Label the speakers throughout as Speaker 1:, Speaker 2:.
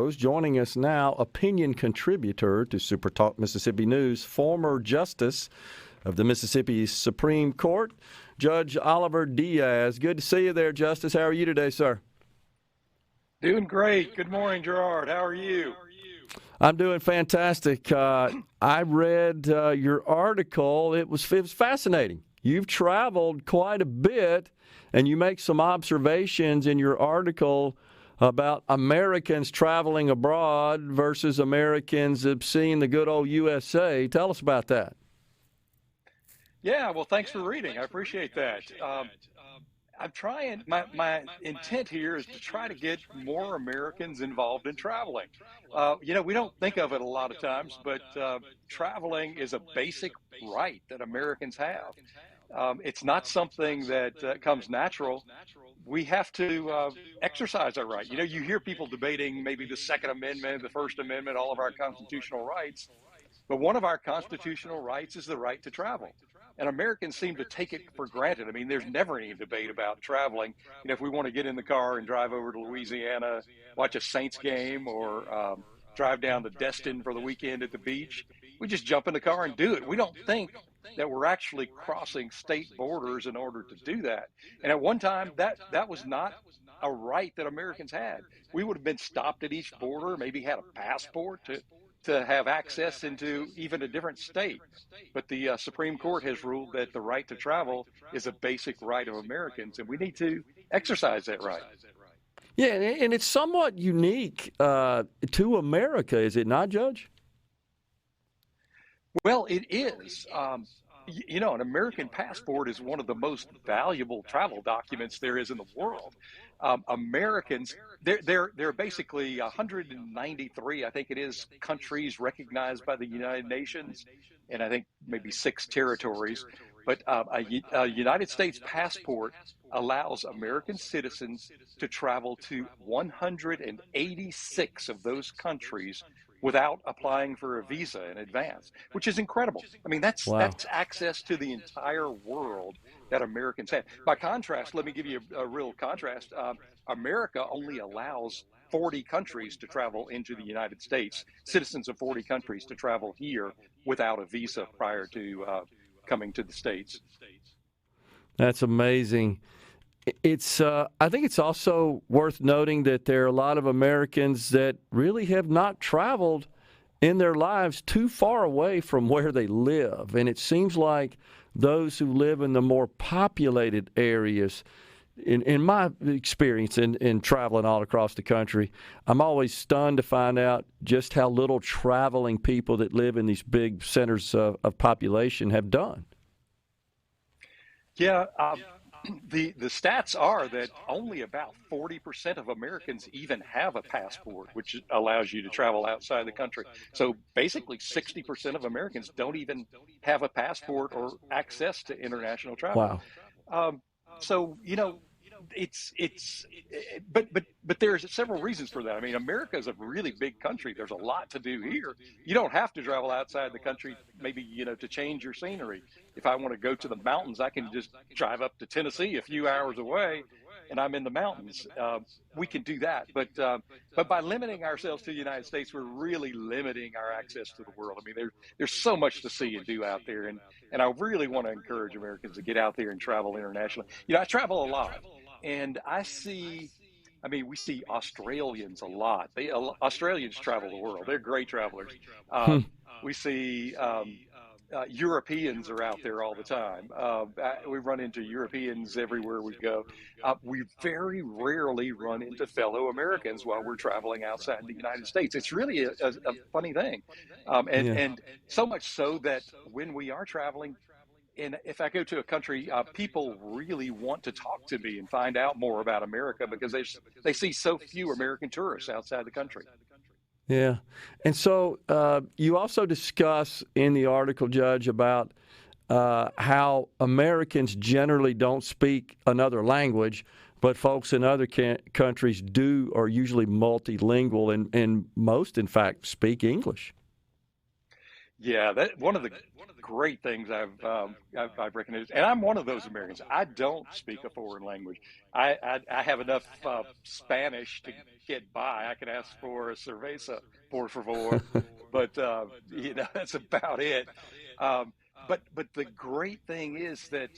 Speaker 1: Joining us now, opinion contributor to SuperTalk Mississippi News, former Justice of the Mississippi Supreme Court, Judge Oliver Diaz. Good to see you there, Justice. How are you today, sir?
Speaker 2: Doing great. Good morning, Gerard. How are you?
Speaker 1: I'm doing fantastic. I read your article. It was fascinating. You've traveled quite a bit, and you make some observations in your article about Americans traveling abroad versus Americans seeing the good old USA. Tell us about that.
Speaker 2: Yeah, well, thanks for reading. I appreciate that. I'm trying, my intent here is to try to get more Americans involved in traveling. We don't think of it a lot of times, but traveling is a basic right that Americans have. It's not something that comes natural. We have to exercise our right. You hear people debating maybe the Second Amendment, the First Amendment, all of our constitutional rights. But one of our constitutional rights is the right to travel. And Americans seem to take it for granted. I mean, there's never any debate about traveling. If we want to get in the car and drive over to Louisiana, watch a Saints game, or drive down to Destin for the weekend at the beach, we just jump in the car and do it. We don't think that we're actually crossing state borders in order to do that. And at one time, that was not a right that Americans had. We would have been stopped at each border, maybe had a passport to have access into even a different state. But the Supreme Court has ruled that the right to travel is a basic right of Americans, and we need to exercise that right.
Speaker 1: Yeah, and it's somewhat unique to America, is it not, Judge?
Speaker 2: Well, it is. An American passport is one of the most valuable travel documents there is in the world. Americans, there are basically 193, I think it is, countries recognized by the United Nations, and I think maybe 6 territories. But a United States passport allows American citizens to travel to 186 of those countries without applying for a visa in advance, which is incredible. I mean, that's access to the entire world that Americans have. By contrast, let me give you a real contrast. America only allows 40 countries to travel into the United States, citizens of 40 countries to travel here without a visa prior to coming to the States.
Speaker 1: That's amazing. I think it's also worth noting that there are a lot of Americans that really have not traveled in their lives too far away from where they live. And it seems like those who live in the more populated areas, in my experience in traveling all across the country, I'm always stunned to find out just how little traveling people that live in these big centers of population have done.
Speaker 2: Yeah. The stats are that only about 40% of Americans even have a passport, which allows you to travel outside the country. So basically 60% of Americans don't even have a passport or access to international travel.
Speaker 1: Wow.
Speaker 2: But there's several reasons for that. I mean, America is a really big country. There's a lot to do here. You don't have to travel outside the country, maybe, to change your scenery. If I want to go to the mountains, I can just drive up to Tennessee a few hours away, and I'm in the mountains. We can do that. But by limiting ourselves to the United States, we're really limiting our access to the world. I mean, there's so much to see and do out there. And I really want to encourage Americans to get out there and travel internationally. I travel a lot. And we see Australians a lot. Australians travel the world. They're great travelers. We see Europeans are out there all the time. We run into Europeans everywhere we go. We very rarely run into fellow Americans while we're traveling outside the United States. It's really a funny thing. And so much so that when we are traveling, and if I go to a country, people really want to talk to me and find out more about America because they see so few American tourists outside the country.
Speaker 1: Yeah. And so you also discuss in the article, Judge, about how Americans generally don't speak another language, but folks in other countries do, are usually multilingual, and most, in fact, speak English.
Speaker 2: Yeah, that one of the great things I've recognized, and I'm one of those Americans. I don't speak a foreign language. I have enough Spanish to get by. I can ask for a cerveza, por favor, but that's about it. Um, but the great thing is that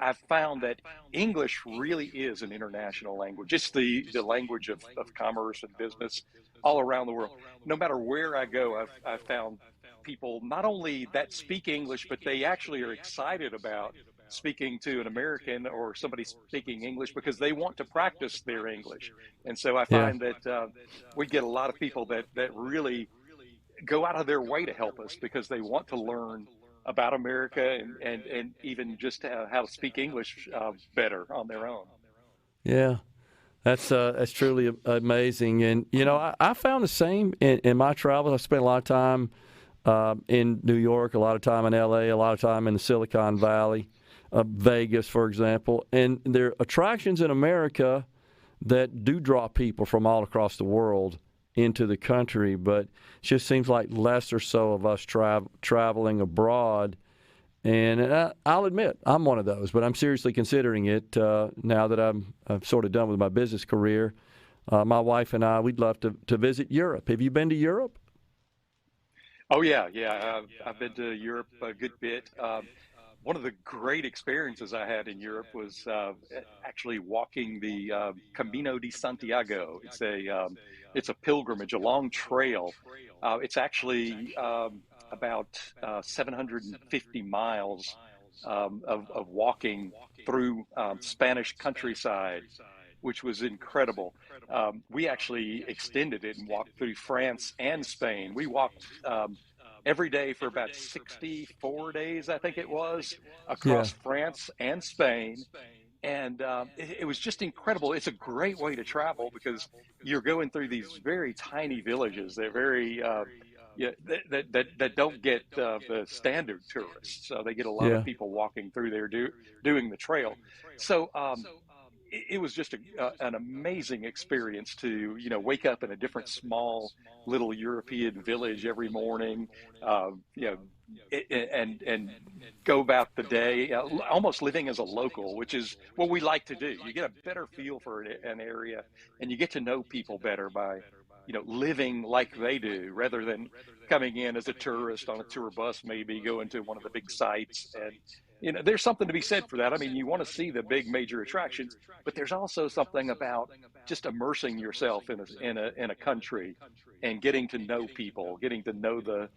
Speaker 2: I've found that English really is an international language. It's the language of commerce and business all around the world. No matter where I go, I've found people not only that speak English, but they actually are excited about speaking to an American or somebody speaking English because they want to practice their English. And so I
Speaker 1: Yeah.
Speaker 2: find that we get a lot of people that really go out of their way to help us because they want to learn about America and even just how to speak English better on their own.
Speaker 1: Yeah. That's truly amazing. And, I found the same in my travels. I spent a lot of time in New York, a lot of time in L.A., a lot of time in the Silicon Valley, Vegas, for example. And there are attractions in America that do draw people from all across the world into the country, but it just seems like less or so of us traveling abroad. And I'll admit, I'm one of those, but I'm seriously considering it now that I'm sort of done with my business career. My wife and I, we'd love to visit Europe. Have you been to Europe?
Speaker 2: Oh yeah, yeah. I've been to Europe a good bit. One of the great experiences I had in Europe was actually walking the Camino de Santiago. It's a pilgrimage, a long trail. It's actually about 750 miles of walking through Spanish countryside, which was incredible. We actually extended it and walked through France and Spain. We walked every day for about 64 days, I think it was,
Speaker 1: Yeah.
Speaker 2: across France and Spain. And it was just incredible. It's a great way to travel because you're going through these very tiny villages. They're very, yeah, that don't get the standard tourists. So they get a lot of
Speaker 1: Yeah.
Speaker 2: people walking through there doing the trail. So it was just an amazing experience to wake up in a different small little European village every morning, uh, you know, and go about the day almost living as a local, which is what we like to do. You get a better feel for an area, and you get to know people better by living like they do rather than coming in as a tourist on a tour bus, maybe going to one of the big sites. And there's something to be said for that. I mean, you want to see the big major attractions, but there's also something about just immersing yourself in a country and getting to know people, getting to know the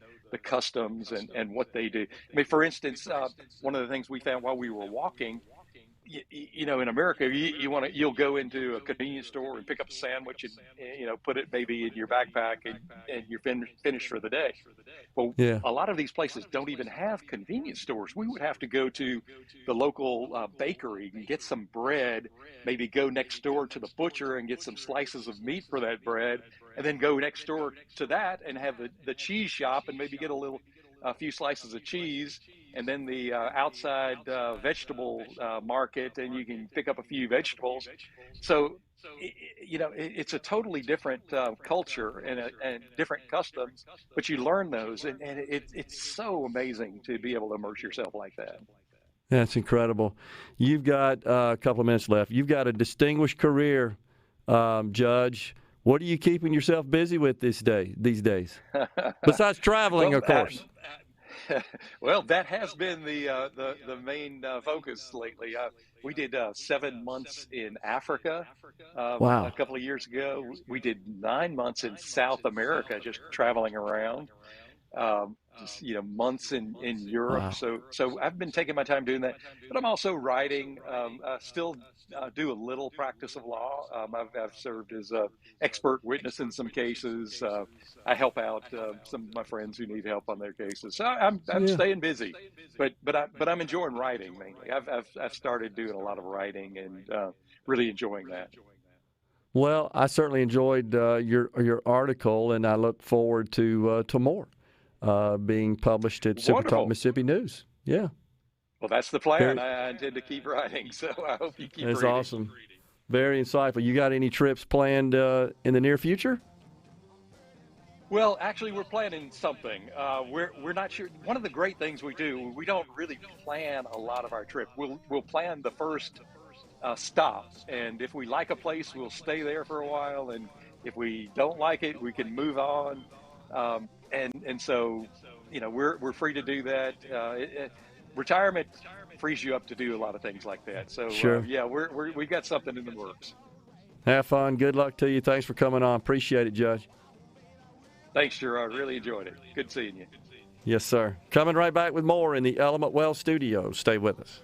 Speaker 2: customs and what they do. I mean, for instance, one of the things we found while we were walking, in America, you'll go into a convenience store and pick up a sandwich and put it maybe in your backpack and you're finished for the day. Well,
Speaker 1: Yeah.
Speaker 2: a lot of these places don't even have convenience stores. We would have to go to the local bakery and get some bread, maybe go next door to the butcher and get some slices of meat for that bread, and then go next door to that and have the cheese shop and maybe get a few slices of cheese, and then the outside vegetable market, and you can pick up a few vegetables. So, it's a totally different culture and different customs, but you learn those, and it's so amazing to be able to immerse yourself like that.
Speaker 1: That's incredible. You've got a couple of minutes left. You've got a distinguished career, Judge. What are you keeping yourself busy with these days? Besides traveling,
Speaker 2: Well,
Speaker 1: of course.
Speaker 2: well, that has been the main focus lately. We did 7 months in Africa a
Speaker 1: Wow.
Speaker 2: couple of years ago. We did 9 months in South America, just traveling around. Just months in Europe.
Speaker 1: Wow.
Speaker 2: So I've been taking my time doing that, but I'm also writing. Still do a little practice of law. I've served as a expert witness in some cases. I help out some of my friends who need help on their cases. So I'm
Speaker 1: Yeah.
Speaker 2: staying busy, but I'm enjoying writing mainly. I've started doing a lot of writing and really enjoying that.
Speaker 1: Well, I certainly enjoyed your article, and I look forward to more being published at SuperTalk
Speaker 2: Wonderful.
Speaker 1: Mississippi News. Yeah.
Speaker 2: Well, that's the plan.
Speaker 1: Very.
Speaker 2: I intend to keep writing, so I hope you keep
Speaker 1: That's
Speaker 2: reading.
Speaker 1: awesome. Very insightful. You got any trips planned in the near future?
Speaker 2: Well, actually, we're planning something. We're not sure. One of the great things we do, we don't really plan a lot of our trip. We'll plan the first stop, and if we like a place, we'll stay there for a while, and if we don't like it, we can move on. And so, we're free to do that. Retirement frees you up to do a lot of things like that. So
Speaker 1: Sure.
Speaker 2: yeah, we've got something in the works.
Speaker 1: Have fun. Good luck to you. Thanks for coming on. Appreciate it, Judge.
Speaker 2: Thanks, Gerard. Really enjoyed it. Good seeing you.
Speaker 1: Yes, sir. Coming right back with more in the Element Well studio. Stay with us.